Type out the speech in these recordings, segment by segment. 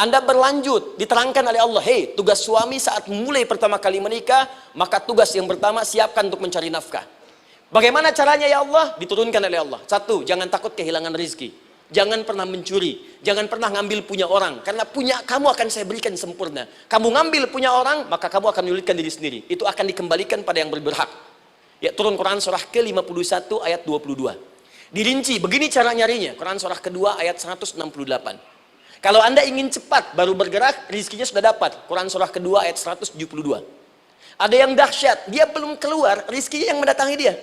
Anda berlanjut, diterangkan oleh Allah, hei, tugas suami saat mulai pertama kali menikah, maka tugas yang pertama siapkan untuk mencari nafkah. Bagaimana caranya ya Allah? Diturunkan oleh Allah. Satu, jangan takut kehilangan rezeki. Jangan pernah mencuri, jangan pernah ngambil punya orang, karena punya kamu akan saya berikan sempurna. Kamu ngambil punya orang, maka kamu akan menyulitkan diri sendiri. Itu akan dikembalikan pada yang berhak. Ya, turun Quran surah ke-51 ayat 22. Dirinci, begini cara nyarinya. Quran surah kedua ayat 168. Kalau Anda ingin cepat baru bergerak, rizkinya sudah dapat. Quran surah kedua ayat 172. Ada yang dahsyat, dia belum keluar, rizkinya yang mendatangi dia.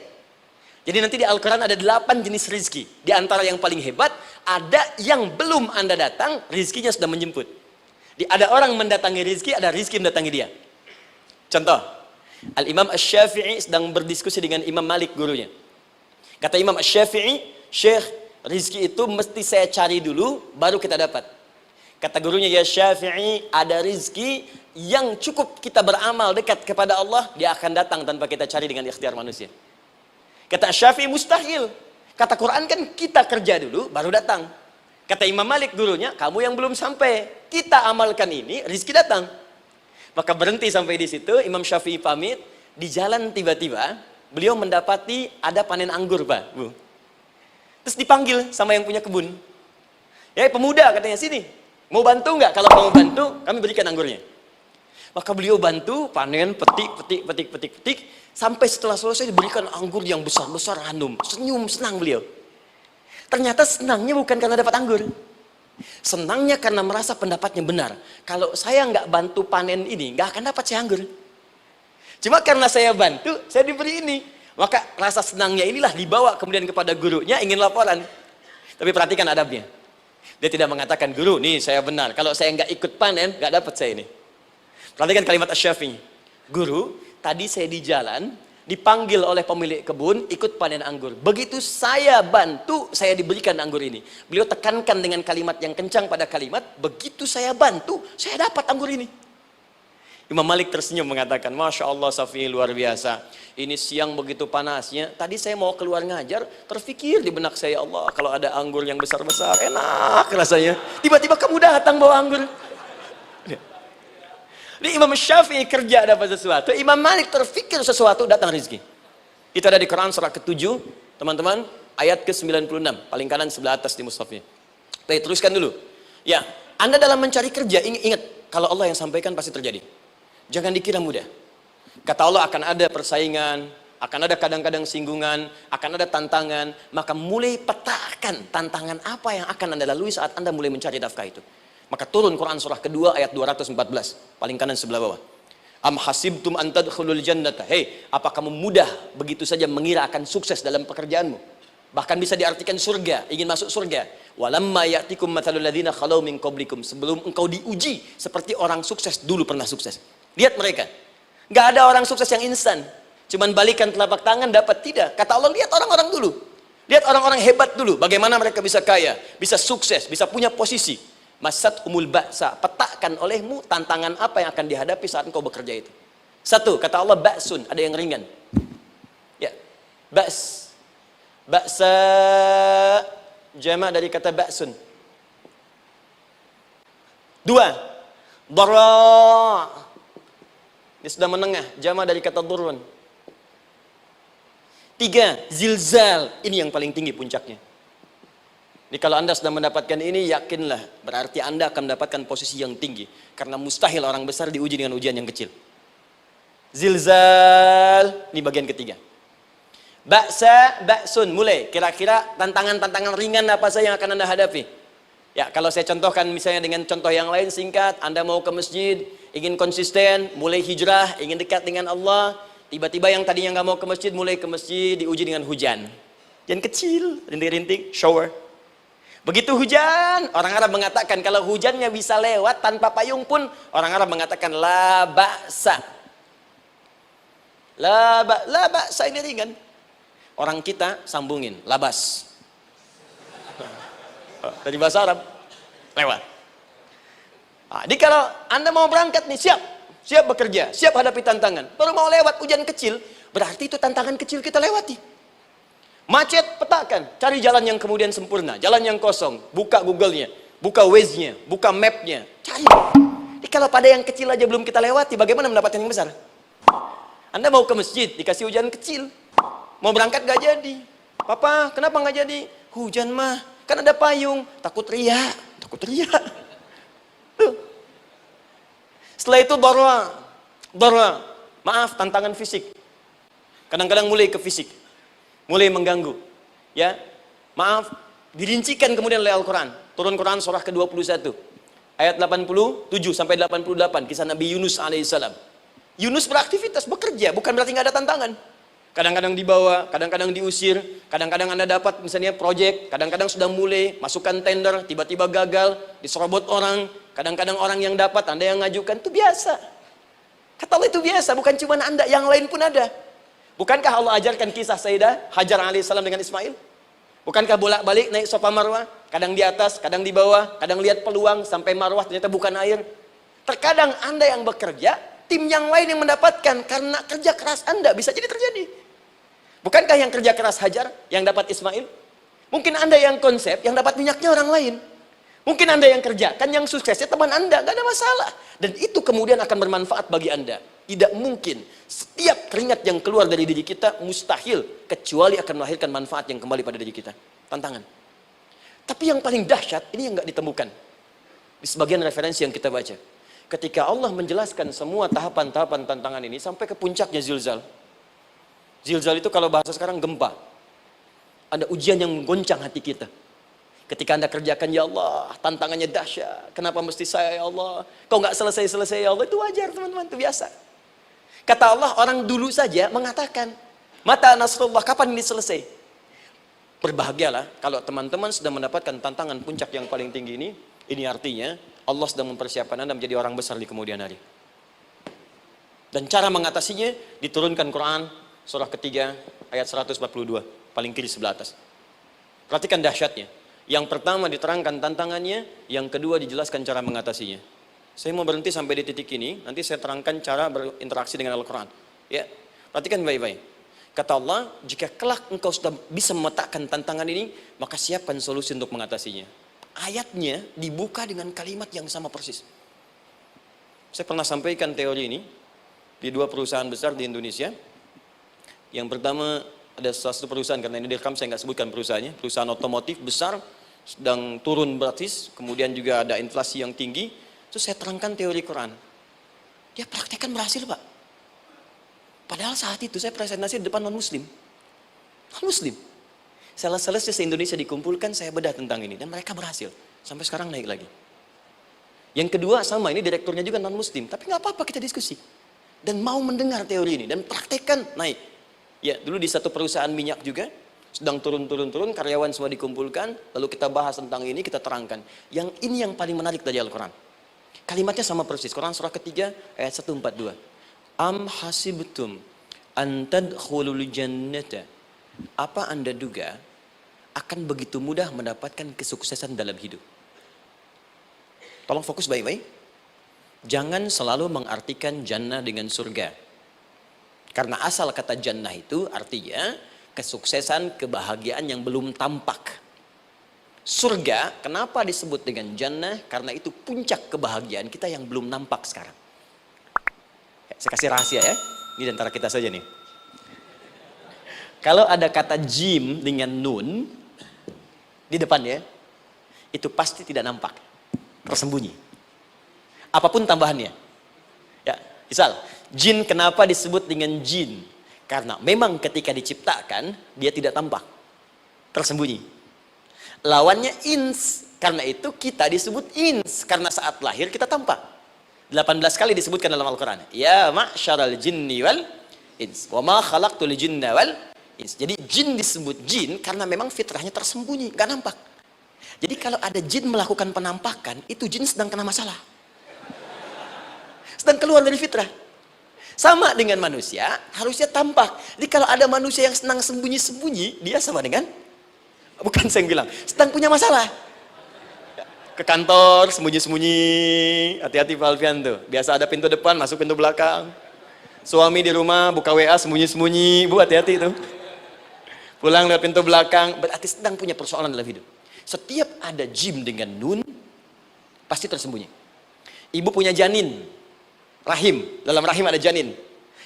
Jadi nanti di Al-Quran ada 8 jenis rizki. Di antara yang paling hebat, ada yang belum Anda datang, rizkinya sudah menjemput. Ada orang mendatangi rizki, ada rizki mendatangi dia. Contoh, Al-Imam Asy-Syafi'i sedang berdiskusi dengan Imam Malik gurunya. Kata Imam Asy-Syafi'i, Syekh, rizki itu mesti saya cari dulu, baru kita dapat. Kata gurunya, ya Syafi'i, ada rizki yang cukup kita beramal dekat kepada Allah, dia akan datang tanpa kita cari dengan ikhtiar manusia. Kata Syafi'i, mustahil. Kata Quran kan kita kerja dulu, baru datang. Kata Imam Malik gurunya, kamu yang belum sampai. Kita amalkan ini, rizki datang. Maka berhenti sampai di situ, Imam Syafi'i pamit. Di jalan tiba-tiba, beliau mendapati ada panen anggur, Pak, Bu. Terus dipanggil sama yang punya kebun. Ya, pemuda katanya, sini. Mau bantu nggak? Kalau mau bantu, kami berikan anggurnya. Maka beliau bantu, panen, petik. Sampai setelah selesai diberikan anggur yang besar-besar, hanum. Senyum, senang beliau. Ternyata senangnya bukan karena dapat anggur. Senangnya karena merasa pendapatnya benar. Kalau saya nggak bantu panen ini, nggak akan dapat saya anggur. Cuma karena saya bantu, saya diberi ini. Maka rasa senangnya inilah dibawa kemudian kepada gurunya, ingin laporan. Tapi perhatikan adabnya. Dia tidak mengatakan, guru, nih saya benar. Kalau saya nggak ikut panen, nggak dapat saya ini. Perhatikan kalimat Asy-Syafi'i. Guru, tadi saya di jalan, dipanggil oleh pemilik kebun, ikut panen anggur. Begitu saya bantu, saya diberikan anggur ini. Beliau tekankan dengan kalimat yang kencang pada kalimat, begitu saya bantu, saya dapat anggur ini. Imam Malik tersenyum mengatakan, Masya Allah Syafi'i luar biasa. Ini siang begitu panasnya, tadi saya mau keluar ngajar, terfikir di benak saya, Allah, kalau ada anggur yang besar-besar, enak rasanya. Tiba-tiba kamu datang bawa anggur. Ini Imam Syafi'i kerja dapat sesuatu, Imam Malik terfikir sesuatu, datang rezeki. Itu ada di Quran surah ke-7, teman-teman, ayat ke-96, paling kanan sebelah atas di mushafnya. Baik, teruskan dulu. Ya, Anda dalam mencari kerja, ingat, kalau Allah yang sampaikan pasti terjadi. Jangan dikira mudah. Kata Allah akan ada persaingan, akan ada kadang-kadang singgungan, akan ada tantangan, maka mulai petakan tantangan apa yang akan Anda lalui saat Anda mulai mencari nafkah itu. Maka turun Quran surah kedua ayat 214, paling kanan sebelah bawah. Am hasibtum an tadkhulul jannata. Hei, apa kamu mudah begitu saja mengira akan sukses dalam pekerjaanmu? Bahkan bisa diartikan surga, ingin masuk surga. Walamma ya'tikum mathalul ladzina khalau min qablikum. Sebelum engkau diuji seperti orang sukses dulu pernah sukses. Lihat mereka. Enggak ada orang sukses yang instan. Cuman balikan telapak tangan dapat, tidak. Kata Allah, lihat orang-orang dulu. Lihat orang-orang hebat dulu, bagaimana mereka bisa kaya, bisa sukses, bisa punya posisi. Masat umul ba'sa, petakan olehmu tantangan apa yang akan dihadapi saat engkau bekerja itu. Satu, kata Allah, ba'sun, ada yang ringan. Ya, ba's. Ba'sa, jama' dari kata ba'sun. Dua, dara'. Ini sudah menengah, jama' dari kata durun. Tiga, zilzal, ini yang paling tinggi puncaknya. Jadi kalau Anda sudah mendapatkan ini, yakinlah, berarti Anda akan mendapatkan posisi yang tinggi. Karena mustahil orang besar diuji dengan ujian yang kecil. Zilzal, ini bagian ketiga. Ba'sa, ba'sun, mulai. Kira-kira tantangan-tantangan ringan apa saja yang akan Anda hadapi? Ya, kalau saya contohkan misalnya dengan contoh yang lain singkat, Anda mau ke masjid, ingin konsisten, mulai hijrah, ingin dekat dengan Allah, tiba-tiba yang tadinya nggak mau ke masjid, mulai ke masjid, diuji dengan hujan. Yang kecil, rintik-rintik, shower. Begitu hujan, orang Arab mengatakan kalau hujannya bisa lewat tanpa payung pun, orang Arab mengatakan la ba'sa. La ba'sa ini ringan. Orang kita sambungin, labas. Dari bahasa Arab, lewat. Nah, jadi kalau Anda mau berangkat nih, siap bekerja, siap hadapi tantangan. Baru mau lewat hujan kecil, berarti itu tantangan kecil kita lewati. Macet, petakan, cari jalan yang kemudian sempurna, jalan yang kosong, buka Google-nya. buka Waze-nya, buka map-nya, cari. Jadi kalau pada yang kecil aja belum kita lewati, bagaimana mendapatkan yang besar? Anda mau ke masjid, dikasih hujan kecil. Mau berangkat gak jadi. Papa, kenapa gak jadi? Hujan mah, kan ada payung. Takut riak, takut riak. Tuh. Setelah itu darwa. Maaf, tantangan fisik. Kadang-kadang mulai ke fisik. Mulai mengganggu. Ya, maaf, dirincikan kemudian oleh Al-Quran. Turun Quran surah ke-21. Ayat 87 sampai 88. Kisah Nabi Yunus alaihissalam. Yunus beraktivitas, bekerja. Bukan berarti nggak ada tantangan. Kadang-kadang dibawa, kadang-kadang diusir. Kadang-kadang Anda dapat misalnya proyek. Kadang-kadang sudah mulai, masukkan tender. Tiba-tiba gagal, diserobot orang. Kadang-kadang orang yang dapat, Anda yang ngajukan. Itu biasa. Kata Allah itu biasa. Bukan cuma Anda, yang lain pun ada. Bukankah Allah ajarkan kisah Sayyidah Hajar alaihissalam dengan Ismail? Bukankah bolak-balik naik Safa Marwah, kadang di atas, kadang di bawah, kadang lihat peluang sampai Marwah ternyata bukan air. Terkadang Anda yang bekerja, tim yang lain yang mendapatkan karena kerja keras Anda bisa jadi terjadi. Bukankah yang kerja keras Hajar yang dapat Ismail? Mungkin Anda yang konsep, yang dapat minyaknya orang lain. Mungkin Anda yang kerja, kan yang suksesnya teman Anda, gak ada masalah. Dan itu kemudian akan bermanfaat bagi Anda. Tidak mungkin setiap keringat yang keluar dari diri kita mustahil kecuali akan melahirkan manfaat yang kembali pada diri kita. Tantangan. Tapi yang paling dahsyat ini yang nggak ditemukan di sebagian referensi yang kita baca. Ketika Allah menjelaskan semua tahapan-tahapan tantangan ini sampai ke puncaknya zilzal. Zilzal itu kalau bahasa sekarang gempa. Ada ujian yang menggoncang hati kita. Ketika Anda kerjakan, ya Allah, tantangannya dahsyat. Kenapa mesti saya, ya Allah? Kau nggak selesai-selesai, ya Allah. Itu wajar, teman-teman. Itu biasa. Kata Allah, orang dulu saja mengatakan, mata Nasrullah, kapan ini selesai? Berbahagialah kalau teman-teman sudah mendapatkan tantangan puncak yang paling tinggi ini. Ini artinya Allah sedang mempersiapkan Anda menjadi orang besar di kemudian hari. Dan cara mengatasinya diturunkan Quran surah ketiga ayat 142, paling kiri sebelah atas. Perhatikan dahsyatnya. Yang pertama diterangkan tantangannya, yang kedua dijelaskan cara mengatasinya. Saya mau berhenti sampai di titik ini, nanti saya terangkan cara berinteraksi dengan Al-Quran. Ya, perhatikan baik-baik. Kata Allah, jika kelak engkau sudah bisa memetakan tantangan ini, maka siapkan solusi untuk mengatasinya. Ayatnya dibuka dengan kalimat yang sama persis. Saya pernah sampaikan teori ini di dua perusahaan besar di Indonesia. Yang pertama ada salah satu perusahaan, karena ini direkam saya nggak sebutkan perusahaannya, perusahaan otomotif besar, sedang turun gratis, kemudian juga ada inflasi yang tinggi. Terus saya terangkan teori Quran. Dia praktekkan berhasil, Pak. Padahal saat itu saya presentasi di depan non-muslim. Non-muslim. Sales-salesnya se-Indonesia dikumpulkan, saya bedah tentang ini. Dan mereka berhasil. Sampai sekarang naik lagi. Yang kedua sama, ini direkturnya juga non-muslim. Tapi nggak apa-apa kita diskusi. Dan mau mendengar teori ini. Dan praktekkan, naik. Ya, dulu di satu perusahaan minyak juga. Sedang turun, karyawan semua dikumpulkan. Lalu kita bahas tentang ini, kita terangkan. Yang ini yang paling menarik dari Al-Quran. Kalimatnya sama persis. Quran surah ketiga ayat 142. Am hasibtum an tadkhulul jannata. Apa Anda duga akan begitu mudah mendapatkan kesuksesan dalam hidup? Tolong fokus baik-baik. Jangan selalu mengartikan jannah dengan surga. Karena asal kata jannah itu artinya kesuksesan, kebahagiaan yang belum tampak. Surga, kenapa disebut dengan jannah? Karena itu puncak kebahagiaan kita yang belum nampak sekarang. Saya kasih rahasia ya, ini di antara kita saja nih. Kalau ada kata jim dengan nun di depannya, itu pasti tidak nampak, tersembunyi. Apapun tambahannya. Ya, misal, jin kenapa disebut dengan jin? Karena memang ketika diciptakan, dia tidak tampak, tersembunyi. Lawannya ins, karena itu kita disebut ins, karena saat lahir kita tampak. 18 kali disebutkan dalam Al-Quran. Ya ma'syaral jinni wal ins, wa ma khalaqtul jinna wal ins. Jadi jin disebut jin karena memang fitrahnya tersembunyi, gak nampak. Jadi kalau ada jin melakukan penampakan, itu jin sedang kena masalah. Sedang keluar dari fitrah. Sama dengan manusia, harusnya tampak. Jadi kalau ada manusia yang senang sembunyi-sembunyi, dia sama dengan, bukan saya yang bilang, sedang punya masalah. Ke kantor, sembunyi-sembunyi, hati-hati Pak Alfian tuh. Biasa ada pintu depan, masuk pintu belakang. Suami di rumah, buka WA, sembunyi-sembunyi, Bu hati-hati tuh. Pulang lewat pintu belakang, berarti sedang punya persoalan dalam hidup. Setiap ada jim dengan nun, Pasti tersembunyi. Ibu punya janin, rahim, dalam rahim ada janin.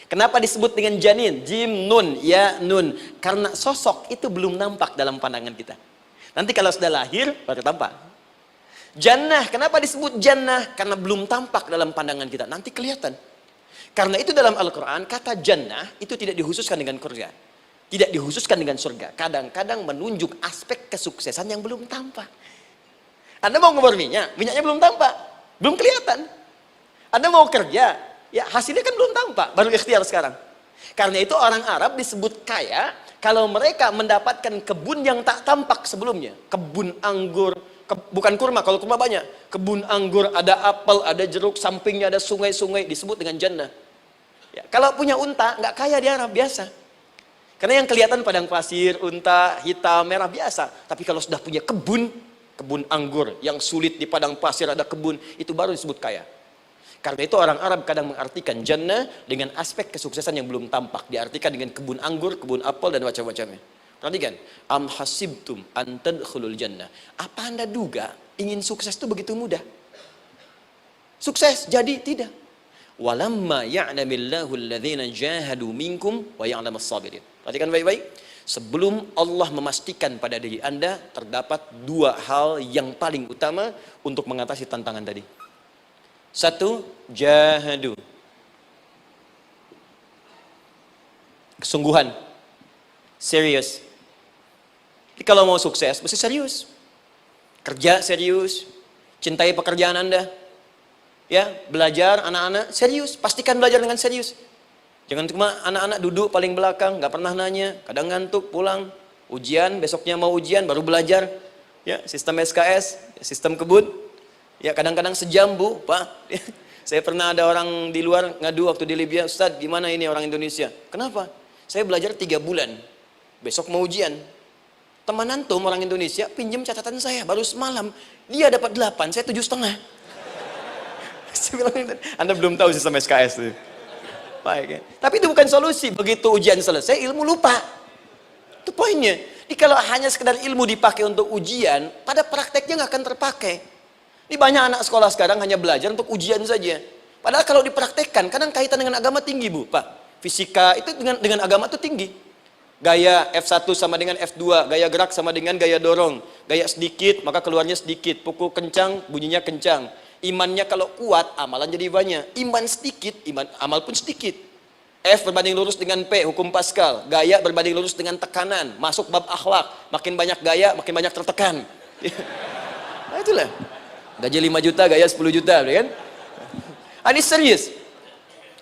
Kenapa disebut dengan janin? Jim, nun, ya, nun. Karena sosok itu belum nampak dalam pandangan kita. Nanti kalau sudah lahir, baru tampak. Jannah, kenapa disebut jannah? Karena belum tampak dalam pandangan kita. Nanti kelihatan. Karena itu dalam Al-Quran, kata jannah itu tidak dikhususkan dengan surga. Tidak dikhususkan dengan surga. Kadang-kadang menunjuk aspek kesuksesan yang belum tampak. Anda mau ngubur minyak, minyaknya belum tampak. Belum kelihatan. Anda mau kerja, ya hasilnya kan belum tampak. Baru ikhtiar sekarang. Karena itu orang Arab disebut kaya, kalau mereka mendapatkan kebun yang tak tampak sebelumnya. Kebun anggur, bukan kurma, kalau kurma banyak. Kebun anggur, ada apel, ada jeruk, sampingnya ada sungai-sungai, disebut dengan jannah. Ya, kalau punya unta, nggak kaya di Arab, biasa. Karena yang kelihatan padang pasir, unta, hitam, merah, biasa. Tapi kalau sudah punya kebun anggur, yang sulit di padang pasir ada kebun, itu baru disebut kaya. Karena itu orang Arab kadang mengartikan jannah dengan aspek kesuksesan yang belum tampak. Diartikan dengan kebun anggur, kebun apel, dan macam-macamnya. Perhatikan, am hasibtum an tadkhulul jannah. Apa Anda duga ingin sukses itu begitu mudah? Sukses jadi tidak. Walamma ya'lamillahu alladhina jahadu minkum wa ya'lamas sabirin. Perhatikan baik-baik. Sebelum Allah memastikan pada diri Anda terdapat dua hal yang paling utama untuk mengatasi tantangan tadi. Satu, jahadu. Kesungguhan. Serius. Jadi kalau mau sukses, mesti serius. Kerja serius. Cintai pekerjaan Anda. Ya, belajar anak-anak serius. Pastikan belajar dengan serius. Jangan cuma anak-anak duduk paling belakang, nggak pernah nanya, kadang ngantuk, pulang. Ujian, besoknya mau ujian, baru belajar. Ya, sistem SKS, sistem kebut. Ya, kadang-kadang sejam, Bu, Pak. Saya pernah ada orang di luar ngadu waktu di Libya, Ustadz, gimana ini orang Indonesia? Kenapa? Saya belajar 3 bulan. Besok mau ujian. Teman antum orang Indonesia pinjam catatan saya baru semalam. Dia dapat 8, saya 7,5. Saya bilang, Anda belum tahu sistem SKS itu. Baik, ya. Tapi itu bukan solusi. Begitu ujian selesai, ilmu lupa. Itu poinnya. Jadi kalau hanya sekedar ilmu dipakai untuk ujian, pada prakteknya nggak akan terpakai. Ini banyak anak sekolah sekarang hanya belajar untuk ujian saja. Padahal kalau dipraktekkan, kadang kaitan dengan agama tinggi, Bu, Pak. Fisika itu dengan agama itu tinggi. Gaya F1 sama dengan F2, gaya gerak sama dengan gaya dorong. Gaya sedikit, maka keluarnya sedikit. Pukul kencang, bunyinya kencang. Imannya kalau kuat, amalan jadi banyak. Iman sedikit, amal pun sedikit. F berbanding lurus dengan P, hukum Pascal. Gaya berbanding lurus dengan tekanan. Masuk bab akhlak. Makin banyak gaya, makin banyak tertekan. Nah itulah. Gaji 5 juta, gaya 10 juta. Kan? Ini serius.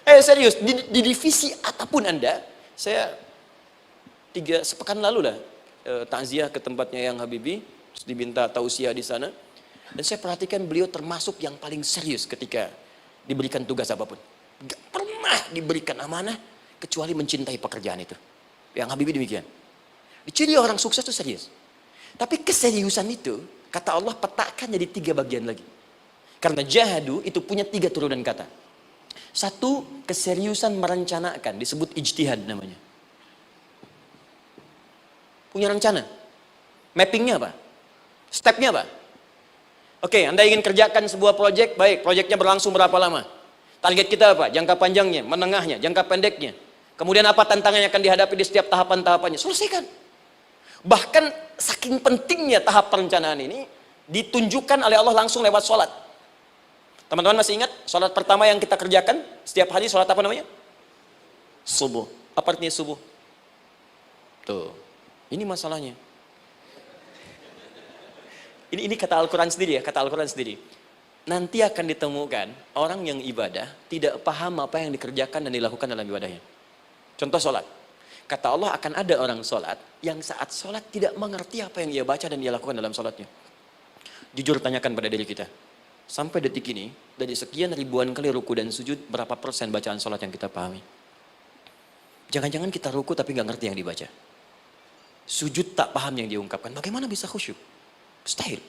Serius. Di divisi apapun Anda, saya sepekan lalu lah, takziah ke tempatnya Yang Habibie. Terus diminta tausiah di sana. Dan saya perhatikan beliau termasuk yang paling serius ketika diberikan tugas apapun. Gak pernah diberikan amanah kecuali mencintai pekerjaan itu. Yang Habibie demikian. Ciri orang sukses itu serius. Tapi keseriusan itu, kata Allah petakan jadi 3 bagian lagi. Karena jahadu itu punya 3 turunan kata. Satu, keseriusan merencanakan, disebut ijtihad namanya. Punya rencana. Mappingnya apa? Stepnya apa? Oke, Anda ingin kerjakan sebuah proyek, baik, proyeknya berlangsung berapa lama? Target kita apa? Jangka panjangnya, menengahnya, jangka pendeknya. Kemudian apa tantangan yang akan dihadapi di setiap tahapan-tahapannya? Selesaikan. Bahkan saking pentingnya tahap perencanaan ini, ditunjukkan oleh Allah langsung lewat sholat. Teman-teman masih ingat, sholat pertama yang kita kerjakan, setiap hari sholat apa namanya? Subuh. Apa artinya subuh? Tuh, ini masalahnya. Ini kata Al-Quran sendiri ya, kata Al-Quran sendiri. Nanti akan ditemukan orang yang ibadah tidak paham apa yang dikerjakan dan dilakukan dalam ibadahnya. Contoh sholat. Kata Allah akan ada orang sholat yang saat sholat tidak mengerti apa yang ia baca dan ia lakukan dalam sholatnya. Jujur tanyakan pada diri kita. Sampai detik ini, dari sekian ribuan kali ruku dan sujud, berapa persen bacaan sholat yang kita pahami? Jangan-jangan kita ruku tapi nggak ngerti yang dibaca. Sujud tak paham yang diungkapkan. Bagaimana bisa khusyuk? Mustahil.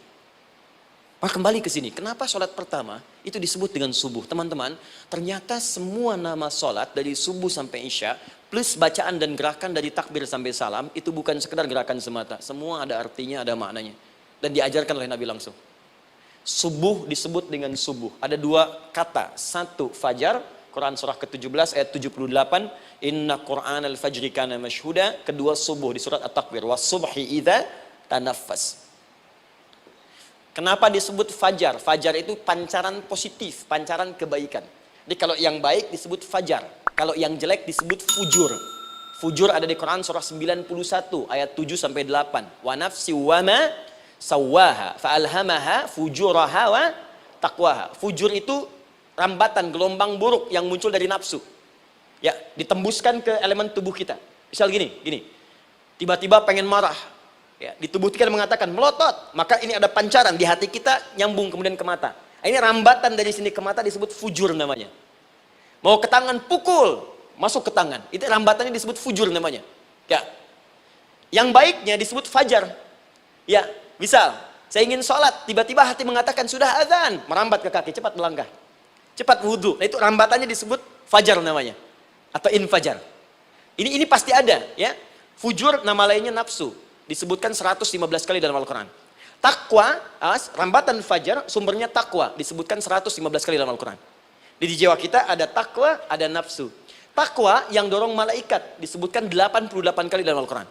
Maka kembali ke sini. Kenapa sholat pertama itu disebut dengan subuh? Teman-teman, ternyata semua nama sholat dari subuh sampai isya, plus bacaan dan gerakan dari takbir sampai salam, itu bukan sekedar gerakan semata. Semua ada artinya, ada maknanya. Dan diajarkan oleh Nabi langsung. Subuh disebut dengan subuh. Ada dua kata. Satu, fajar. Quran surah ke-17 ayat 78. Inna Qur'an al-fajri kana mashhuda. Kedua, subuh di surat At-Takwir. Was-subhi idza tanaffas. Kenapa disebut fajar? Fajar itu pancaran positif, pancaran kebaikan. Jadi kalau yang baik disebut fajar. Kalau yang jelek disebut fujur. Fujur ada di Quran surah 91 ayat 7 sampai 8. Wa nafsi wa ma sawaha fa'alhamaha fujuraha wa taqwaha. Fujur itu rambatan gelombang buruk yang muncul dari nafsu. Ya, ditembuskan ke elemen tubuh kita. Misal gini. Tiba-tiba pengen marah. Ya, di tubuh kita mengatakan melotot, maka ini ada pancaran di hati kita nyambung kemudian ke mata. Ini rambatan dari sini ke mata disebut fujur namanya. Mau ke tangan pukul, masuk ke tangan. Itu rambatannya disebut fujur namanya. Ya. Yang baiknya disebut fajar. Ya, misal saya ingin sholat, tiba-tiba hati mengatakan sudah azan, merambat ke kaki, cepat melangkah, cepat wudhu. Nah, itu rambatannya disebut fajar namanya, atau infajar. Ini pasti ada, ya. Fujur nama lainnya nafsu, disebutkan 115 kali dalam Al-Quran. Takwa, rambatan fajar, sumbernya takwa, disebutkan 115 kali dalam Al-Quran. Di jiwa kita ada takwa, ada nafsu. Takwa yang dorong malaikat, disebutkan 88 kali dalam Al-Quran.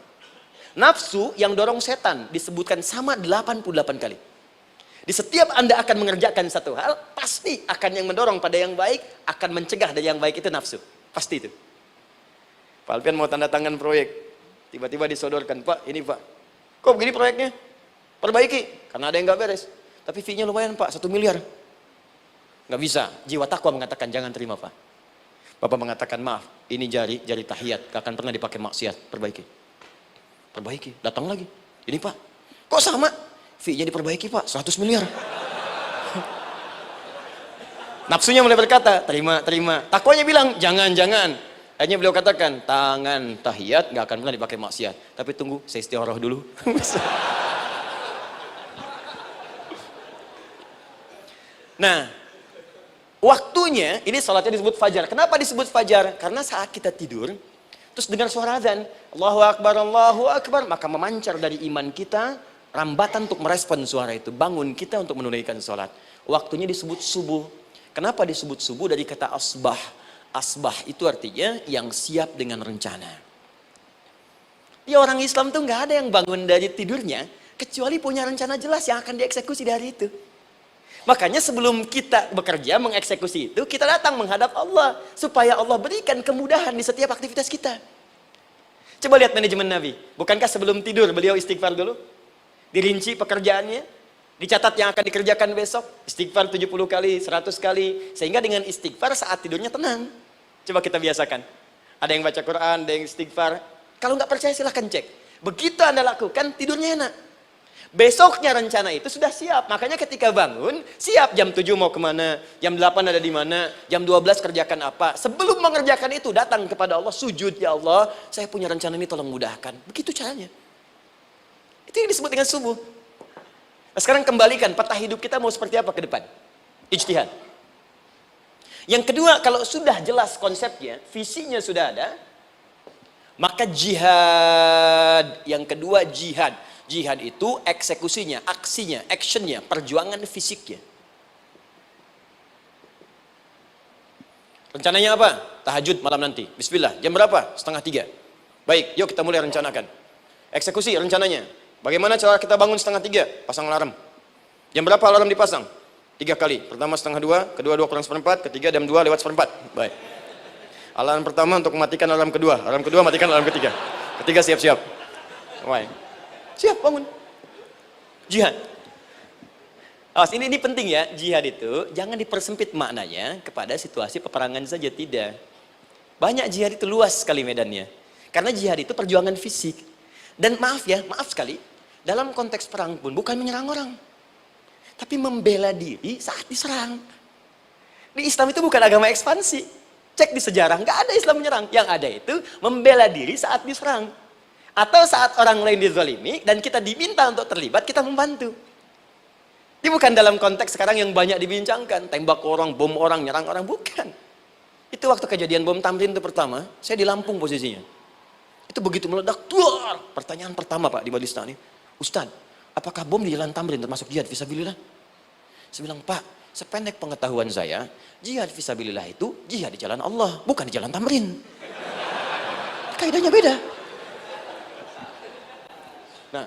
Nafsu yang dorong setan disebutkan sama 88 kali. Di setiap Anda akan mengerjakan satu hal, pasti akan yang mendorong pada yang baik, akan mencegah dari yang baik itu nafsu. Pasti itu. Pak Alpian mau tanda tangan proyek, tiba-tiba disodorkan, Pak, ini Pak, kok begini proyeknya? Perbaiki, karena ada yang nggak beres. Tapi fee-nya lumayan Pak, 1 miliar. Nggak bisa, jiwa takwa mengatakan jangan terima Pak. Bapak mengatakan maaf, ini jari tahiyat, gak akan pernah dipakai maksiat, perbaiki. Perbaiki, datang lagi. Ini Pak, kok sama? Fee-nya diperbaiki Pak, 100 miliar. Nafsunya mulai berkata, terima. Takwanya bilang, jangan. Akhirnya beliau katakan, tangan tahiyat gak akan pernah dipakai maksiat. Tapi tunggu, saya istighfar dulu. Nah, waktunya, ini salatnya disebut fajar. Kenapa disebut fajar? Karena saat kita tidur, terus dengar suara azan, Allahu Akbar, maka memancar dari iman kita, rambatan untuk merespon suara itu, bangun kita untuk menunaikan sholat. Waktunya disebut subuh. Kenapa disebut subuh? Dari kata asbah. Asbah itu artinya yang siap dengan rencana. Ya, orang Islam tuh nggak ada yang bangun dari tidurnya, kecuali punya rencana jelas yang akan dieksekusi di hari itu. Makanya sebelum kita bekerja mengeksekusi itu, kita datang menghadap Allah supaya Allah berikan kemudahan di setiap aktivitas kita. Coba lihat manajemen Nabi. Bukankah sebelum tidur beliau istighfar dulu? Dirinci pekerjaannya, dicatat yang akan dikerjakan besok, istighfar 70 kali, 100 kali, sehingga dengan istighfar saat tidurnya tenang. Coba kita biasakan. Ada yang baca Quran, ada yang istighfar. Kalau nggak percaya silahkan cek. Begitu Anda lakukan, tidurnya enak. Besoknya rencana itu sudah siap. Makanya ketika bangun, siap jam 7 mau kemana, jam 8 ada di mana, jam 12 kerjakan apa. Sebelum mengerjakan itu, datang kepada Allah, sujud, ya Allah, saya punya rencana ini tolong mudahkan. Begitu caranya. Itu yang disebut dengan subuh. Nah, sekarang kembalikan, peta hidup kita mau seperti apa ke depan? Ijtihad. Yang kedua, kalau sudah jelas konsepnya, visinya sudah ada, maka jihad. Yang kedua, jihad. Jihad itu eksekusinya, aksinya, actionnya, perjuangan fisiknya. Rencananya apa? Tahajud malam nanti. Bismillah. Jam berapa? 2:30. Baik, yuk kita mulai rencanakan. Eksekusi rencananya. Bagaimana cara kita bangun 2:30? Pasang alarm. Jam berapa alarm dipasang? 3 kali. Pertama 1:30, kedua 2:4, ketiga jam 2:4. Baik. Alarm pertama untuk mematikan alarm kedua. Alarm kedua matikan alarm ketiga. Ketiga siap-siap. Baik. Siap bangun. Jihad. Awas, ini penting ya. Jihad itu jangan dipersempit maknanya kepada situasi peperangan saja, tidak. Banyak jihad itu luas sekali medannya. Karena jihad itu perjuangan fisik. Dan maaf sekali, dalam konteks perang pun bukan menyerang orang, tapi membela diri saat diserang. Di Islam itu bukan agama ekspansi. Cek di sejarah, nggak ada Islam menyerang. Yang ada itu membela diri saat diserang. Atau saat orang lain dizalimi dan kita diminta untuk terlibat, kita membantu. Ini bukan dalam konteks sekarang yang banyak dibincangkan, tembak orang, bom orang, nyerang orang, bukan. Itu waktu kejadian bom Tamrin itu pertama, saya di Lampung posisinya. Itu begitu meledak, tuar. Pertanyaan pertama Pak di Majelis Taklim, Ustadz, apakah bom di Jalan Tamrin termasuk jihad fisabilillah? Saya bilang, Pak, sependek pengetahuan saya, jihad fisabilillah itu jihad di jalan Allah, bukan di jalan tamrin. Kaidahnya beda. Nah,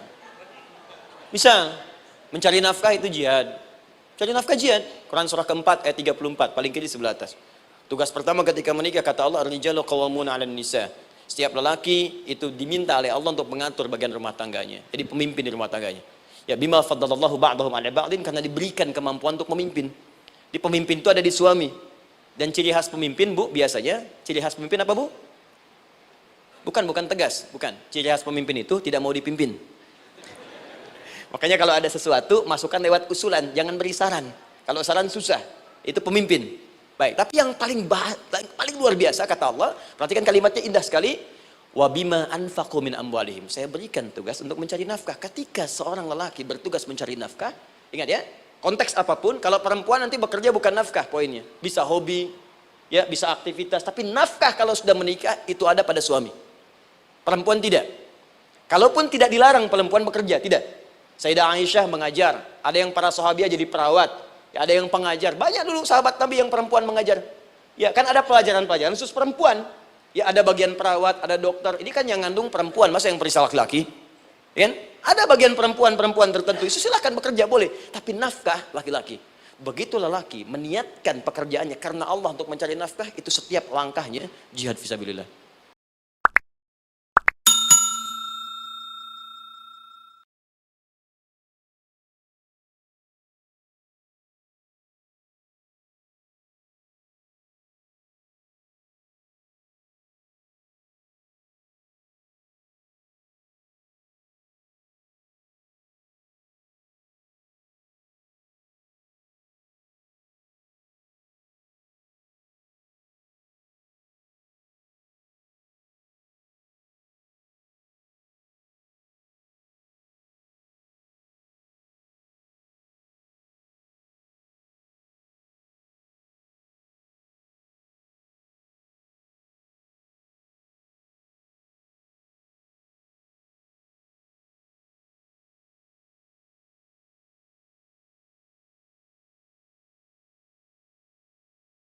misal mencari nafkah itu jihad. Cari nafkah jihad. Quran surah keempat ayat 34, paling kiri sebelah atas. Tugas pertama ketika menikah, kata Allah, ar-rijalu qawwamuna 'alan nisa. Setiap lelaki itu diminta oleh Allah untuk mengatur bagian rumah tangganya. Jadi pemimpin di rumah tangganya. Ya bima faddalallahu ba'dahum 'ala ba'din, karena diberikan kemampuan untuk memimpin. Di pemimpin itu ada di suami. Dan ciri khas pemimpin, Bu, biasanya ciri khas pemimpin apa, Bu? Bukan tegas, bukan. Ciri khas pemimpin itu tidak mau dipimpin. Makanya kalau ada sesuatu, masukkan lewat usulan, jangan beri saran. Kalau saran susah, itu pemimpin. Baik, tapi yang paling luar biasa kata Allah, perhatikan kalimatnya indah sekali. Wa bima anfaqu min amwalihim. Saya berikan tugas untuk mencari nafkah. Ketika seorang lelaki bertugas mencari nafkah, ingat ya, konteks apapun, kalau perempuan nanti bekerja bukan nafkah poinnya. Bisa hobi, ya, bisa aktivitas, tapi nafkah kalau sudah menikah itu ada pada suami. Perempuan tidak. Kalaupun tidak dilarang perempuan bekerja, tidak. Sayyidah Aisyah mengajar, ada yang para sahabiah jadi perawat, ya, ada yang pengajar. Banyak dulu sahabat Nabi yang perempuan mengajar. Ya, kan ada pelajaran-pelajaran khusus perempuan. Ya, ada bagian perawat, ada dokter. Ini kan yang ngandung perempuan, masa yang periksa laki-laki? Ya, kan? Ada bagian perempuan tertentu, itu silahkan bekerja boleh. Tapi nafkah laki-laki. Begitu lelaki meniatkan pekerjaannya karena Allah untuk mencari nafkah, itu setiap langkahnya jihad fisabilillah.